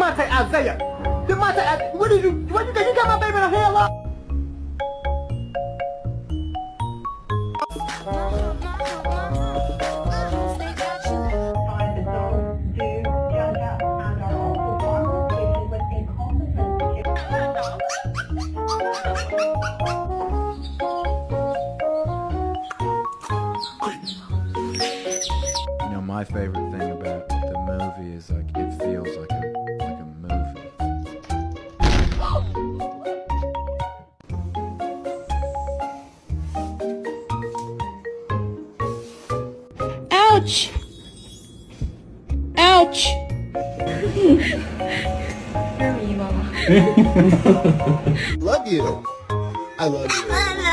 Monte Isaiah. Demonte, what did you got my baby in a headlock? You know, my favorite thing about the movie is like it feels like a movie. Ouch! Ouch! Love you. I love you.